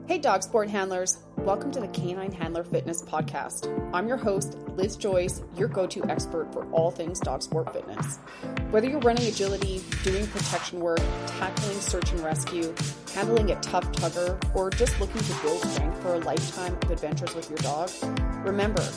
Hey dog sport handlers, welcome to the Canine Handler Fitness Podcast. I'm your host, Liz Joyce, your go-to expert for all things dog sport fitness. Whether you're running agility, doing protection work, tackling search and rescue, handling a tough tugger, or just looking to build strength for a lifetime of adventures with your dog, remember,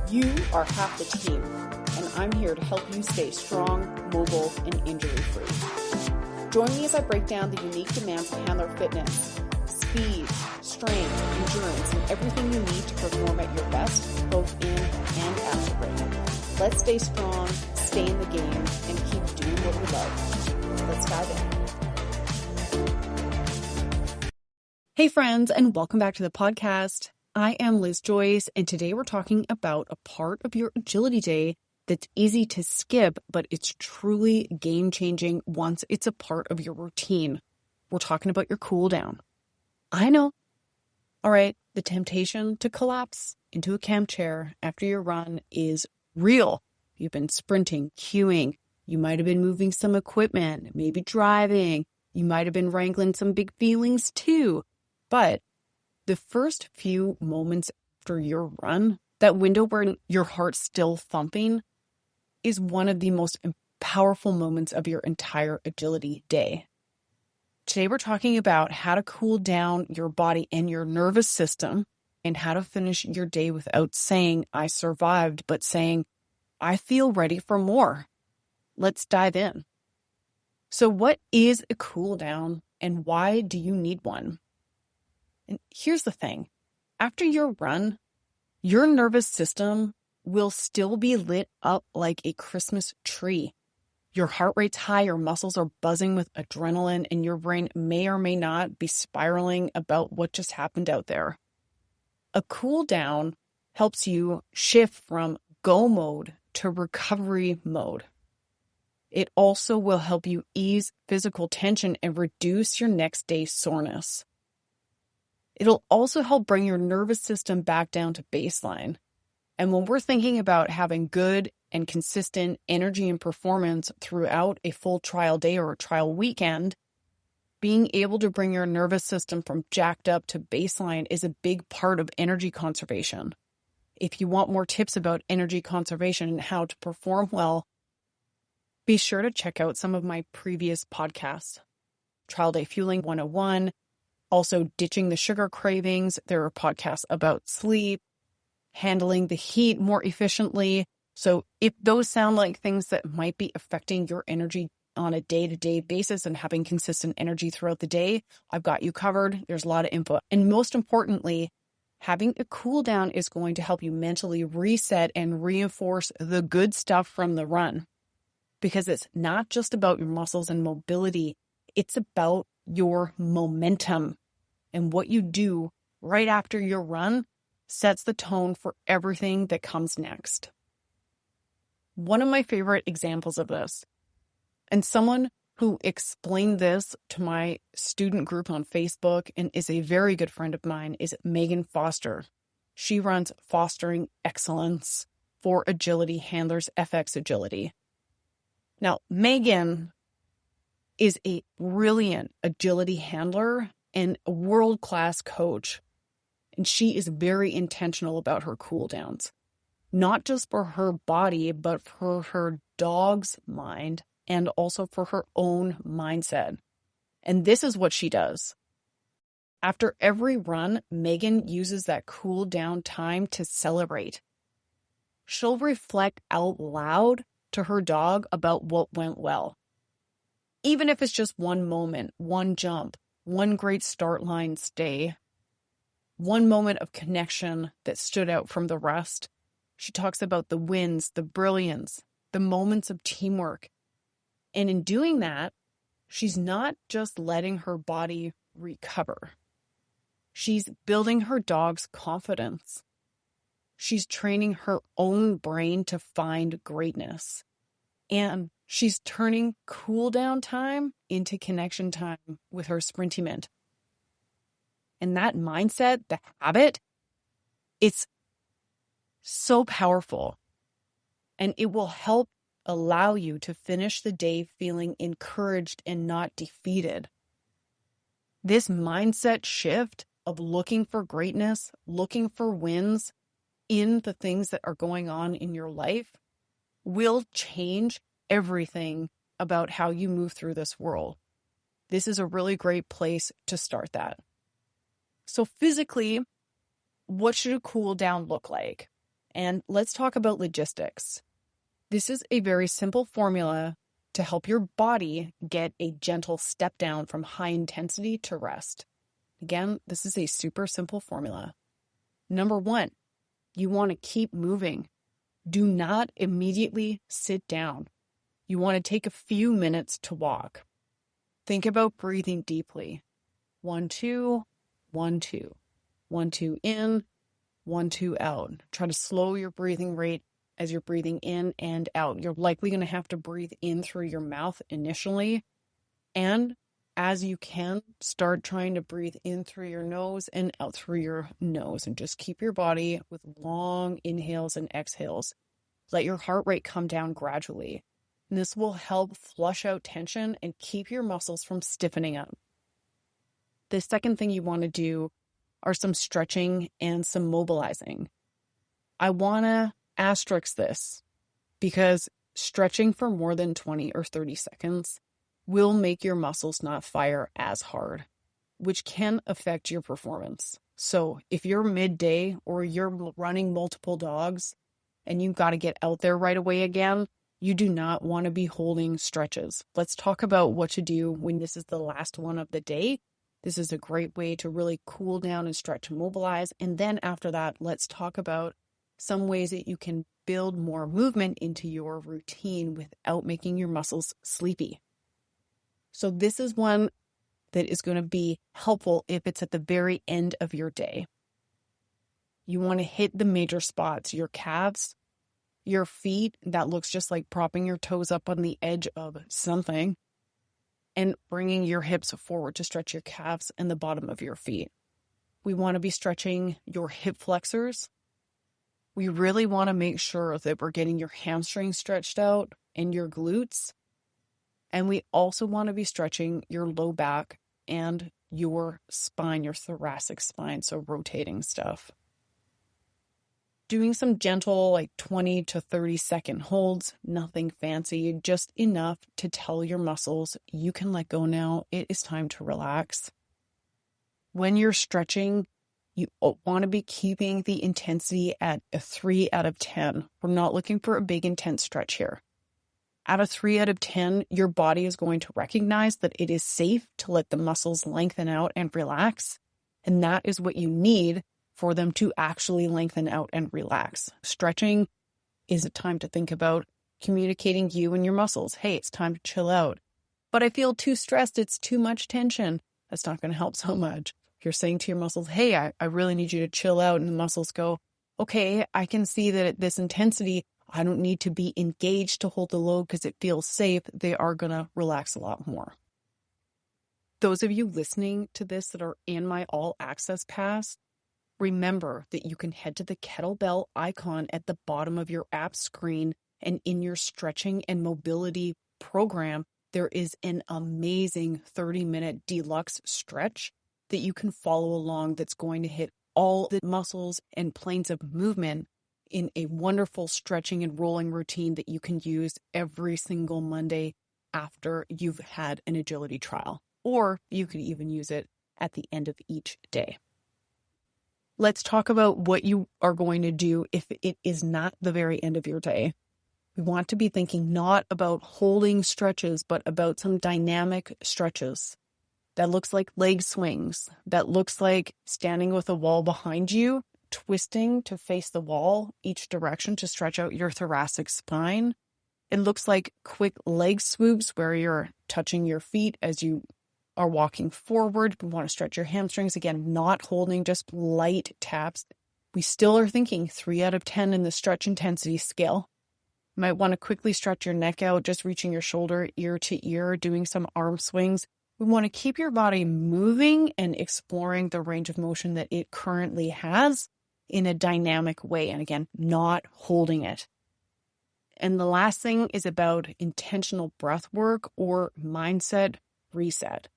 you are half the team, and I'm here to help you stay strong, mobile, and injury-free. Join me as I break down the unique demands of handler fitness, speed, strength, endurance, and everything you need to perform at your best, both in and out of the ring. Let's stay strong, stay in the game, and keep doing what we love. Let's dive in. Hey friends, and welcome back to the podcast. I am Liz Joyce, and today we're talking about a part of your agility day that's easy to skip, but it's truly game-changing once it's a part of your routine. We're talking about your cool down. I know. All right, the temptation to collapse into a camp chair after your run is real. You've been sprinting, queuing. You might have been moving some equipment, maybe driving. You might have been wrangling some big feelings too. But the first few moments after your run, that window where your heart's still thumping, is one of the most powerful moments of your entire agility day. Today, we're talking about how to cool down your body and your nervous system and how to finish your day without saying, I survived, but saying, I feel ready for more. Let's dive in. So what is a cool down and why do you need one? And here's the thing. After your run, your nervous system will still be lit up like a Christmas tree. Your heart rate's high, your muscles are buzzing with adrenaline, and your brain may or may not be spiraling about what just happened out there. A cool down helps you shift from go mode to recovery mode. It also will help you ease physical tension and reduce your next day's soreness. It'll also help bring your nervous system back down to baseline. And when we're thinking about having good and consistent energy and performance throughout a full trial day or a trial weekend, being able to bring your nervous system from jacked up to baseline is a big part of energy conservation. If you want more tips about energy conservation and how to perform well, be sure to check out some of my previous podcasts. Trial Day Fueling 101, also Ditching the Sugar Cravings. There are podcasts about sleep, handling the heat more efficiently. So if those sound like things that might be affecting your energy on a day-to-day basis and having consistent energy throughout the day, I've got you covered. There's a lot of input. And most importantly, having a cool down is going to help you mentally reset and reinforce the good stuff from the run. Because it's not just about your muscles and mobility, it's about your momentum. And what you do right after your run sets the tone for everything that comes next. One of my favorite examples of this, and someone who explained this to my student group on Facebook and is a very good friend of mine, is Megan Foster. She runs Fostering Excellence for Agility Handlers, FX Agility. Now, Megan is a brilliant agility handler and a world-class coach. And she is very intentional about her cool downs, not just for her body, but for her dog's mind and also for her own mindset. And this is what she does. After every run, Megan uses that cool down time to celebrate. She'll reflect out loud to her dog about what went well. Even if it's just one moment, one jump, one great start line stay, one moment of connection that stood out from the rest. She talks about the wins, the brilliance, the moments of teamwork. And in doing that, she's not just letting her body recover. She's building her dog's confidence. She's training her own brain to find greatness. And she's turning cool down time into connection time with her sprintiment. And that mindset, the habit, it's so powerful. And it will help allow you to finish the day feeling encouraged and not defeated. This mindset shift of looking for greatness, looking for wins in the things that are going on in your life will change everything about how you move through this world. This is a really great place to start that. So physically, what should a cool down look like? And let's talk about logistics. This is a very simple formula to help your body get a gentle step down from high intensity to rest. Again, this is a super simple formula. Number one, you want to keep moving. Do not immediately sit down. You want to take a few minutes to walk. Think about breathing deeply. 1, 2, 1, 2. 1, 2 in, 1, 2 out. Try to slow your breathing rate as you're breathing in and out. You're likely going to have to breathe in through your mouth initially. And as you can, start trying to breathe in through your nose and out through your nose. And just keep your body with long inhales and exhales. Let your heart rate come down gradually. And this will help flush out tension and keep your muscles from stiffening up. The second thing you want to do are some stretching and some mobilizing. I want to asterisk this because stretching for more than 20 or 30 seconds will make your muscles not fire as hard, which can affect your performance. So if you're midday or you're running multiple dogs and you've got to get out there right away again, you do not want to be holding stretches. Let's talk about what to do when this is the last one of the day. This is a great way to really cool down and stretch and mobilize. And then after that, let's talk about some ways that you can build more movement into your routine without making your muscles sleepy. So this is one that is going to be helpful if it's at the very end of your day. You want to hit the major spots, your calves, your feet. That looks just like propping your toes up on the edge of something and bringing your hips forward to stretch your calves and the bottom of your feet. We want to be stretching your hip flexors. We really want to make sure that we're getting your hamstrings stretched out and your glutes. And we also want to be stretching your low back and your spine, your thoracic spine, so rotating stuff. Doing some gentle, like 20 to 30 second holds, nothing fancy, just enough to tell your muscles, you can let go now. It is time to relax. When you're stretching, you want to be keeping the intensity at a 3 out of 10. We're not looking for a big intense stretch here. At a 3 out of 10, your body is going to recognize that it is safe to let the muscles lengthen out and relax. And that is what you need for them to actually lengthen out and relax. Stretching is a time to think about communicating you and your muscles. Hey, it's time to chill out. But I feel too stressed. It's too much tension. That's not going to help so much. If you're saying to your muscles, hey, I really need you to chill out, and the muscles go, okay, I can see that at this intensity, I don't need to be engaged to hold the load because it feels safe. They are going to relax a lot more. Those of you listening to this that are in my all access pass, remember that you can head to the kettlebell icon at the bottom of your app screen, and in your stretching and mobility program, there is an amazing 30-minute deluxe stretch that you can follow along that's going to hit all the muscles and planes of movement in a wonderful stretching and rolling routine that you can use every single Monday after you've had an agility trial. Or you could even use it at the end of each day. Let's talk about what you are going to do if it is not the very end of your day. We want to be thinking not about holding stretches, but about some dynamic stretches. That looks like leg swings. That looks like standing with a wall behind you, twisting to face the wall each direction to stretch out your thoracic spine. It looks like quick leg swoops where you're touching your feet as you are walking forward. We want to stretch your hamstrings. Again, not holding, just light taps. We still are thinking 3 out of 10 in the stretch intensity scale. You might want to quickly stretch your neck out, just reaching your shoulder ear to ear, doing some arm swings. We want to keep your body moving and exploring the range of motion that it currently has in a dynamic way. And again, not holding it. And the last thing is about intentional breath work or mindset reset.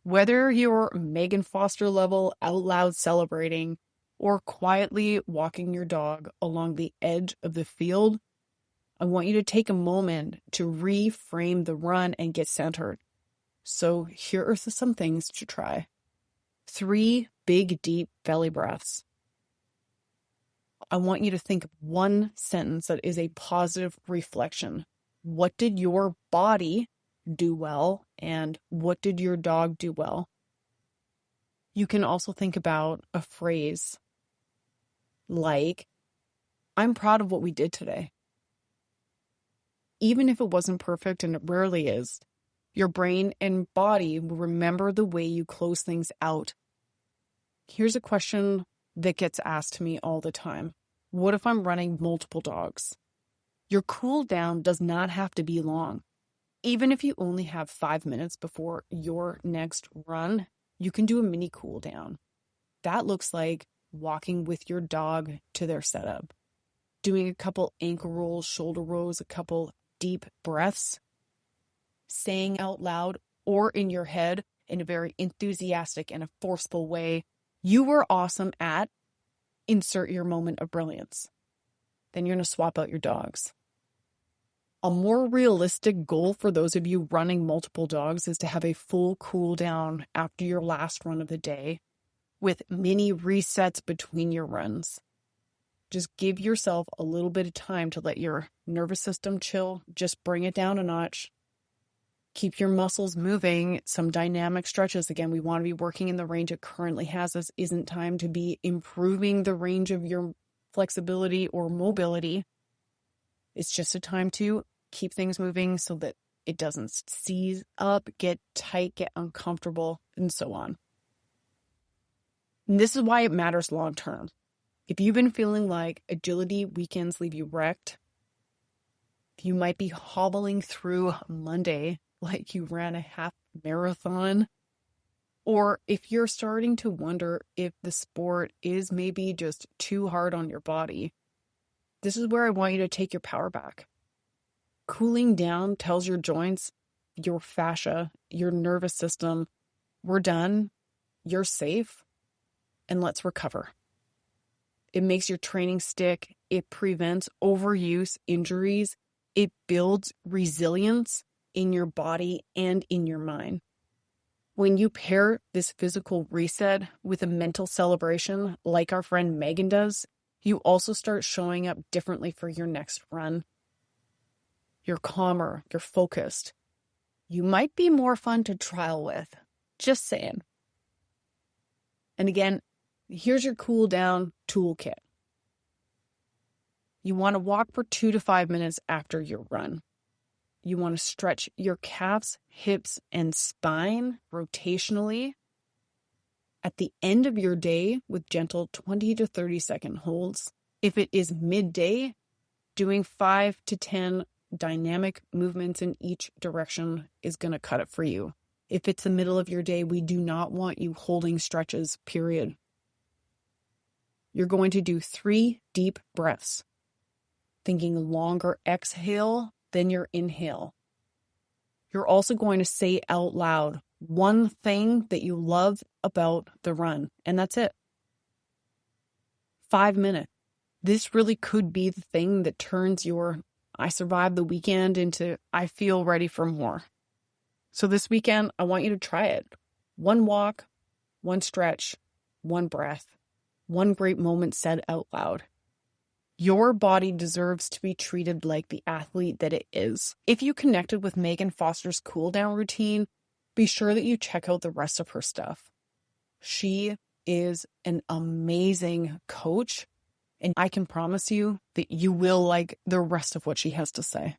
Whether you're Megan Foster level out loud celebrating or quietly walking your dog along the edge of the field, I want you to take a moment to reframe the run and get centered. So here are some things to try. 3 big, deep belly breaths. I want you to think of one sentence that is a positive reflection. What did your body do well, and what did your dog do well? You can also think about a phrase like, I'm proud of what we did today. Even if it wasn't perfect, and it rarely is, your brain and body will remember the way you close things out. Here's a question that gets asked to me all the time. What if I'm running multiple dogs? Your cool down does not have to be long. Even if you only have 5 minutes before your next run, you can do a mini cool down. That looks like walking with your dog to their setup, doing a couple ankle rolls, shoulder rolls, a couple deep breaths, saying out loud or in your head in a very enthusiastic and a forceful way, you were awesome at insert your moment of brilliance. Then you're going to swap out your dogs. A more realistic goal for those of you running multiple dogs is to have a full cool down after your last run of the day with mini resets between your runs. Just give yourself a little bit of time to let your nervous system chill. Just bring it down a notch. Keep your muscles moving. Some dynamic stretches. Again, we want to be working in the range it currently has. This isn't time to be improving the range of your flexibility or mobility. It's just a time to keep things moving so that it doesn't seize up, get tight, get uncomfortable, and so on. And this is why it matters long term. If you've been feeling like agility weekends leave you wrecked, you might be hobbling through Monday like you ran a half marathon, or if you're starting to wonder if the sport is maybe just too hard on your body, this is where I want you to take your power back. Cooling down tells your joints, your fascia, your nervous system, we're done, you're safe, and let's recover. It makes your training stick. It prevents overuse, injuries. It builds resilience in your body and in your mind. When you pair this physical reset with a mental celebration, like our friend Megan does, you also start showing up differently for your next run. You're calmer, you're focused. You might be more fun to trial with. Just saying. And again, here's your cool down toolkit. You want to walk for 2 to 5 minutes after your run. You want to stretch your calves, hips, and spine rotationally at the end of your day with gentle 20 to 30 second holds. If it is midday, doing 5 to 10 dynamic movements in each direction is going to cut it for you. If it's the middle of your day, we do not want you holding stretches, period. You're going to do 3 deep breaths, thinking longer exhale than your inhale. You're also going to say out loud one thing that you love about the run, and that's it. 5 minutes. This really could be the thing that turns your I survived the weekend into I feel ready for more. So this weekend, I want you to try it. 1 walk, 1 stretch, 1 breath, 1 great moment said out loud. Your body deserves to be treated like the athlete that it is. If you connected with Megan Foster's cool down routine, be sure that you check out the rest of her stuff. She is an amazing coach, and I can promise you that you will like the rest of what she has to say.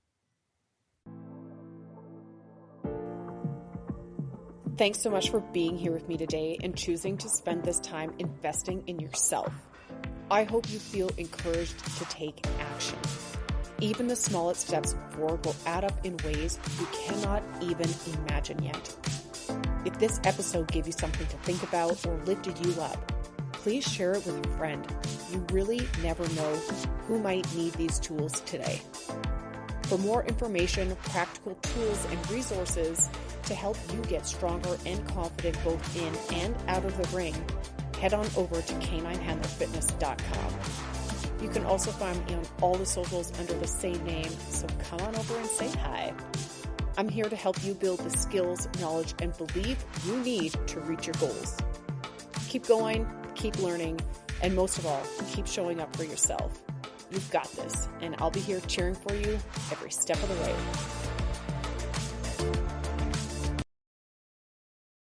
Thanks so much for being here with me today and choosing to spend this time investing in yourself. I hope you feel encouraged to take action. Even the smallest steps forward will add up in ways you cannot even imagine yet. If this episode gave you something to think about or lifted you up, please share it with a friend. You really never know who might need these tools today. For more information, practical tools, and resources, To help you get stronger and confident both in and out of the ring, head on over to caninehandlerfitness.com. You can also find me on all the socials under the same name, so come on over and say hi. I'm here to help you build the skills, knowledge, and belief you need to reach your goals. Keep going, keep learning, and most of all, keep showing up for yourself. You've got this, and I'll be here cheering for you every step of the way.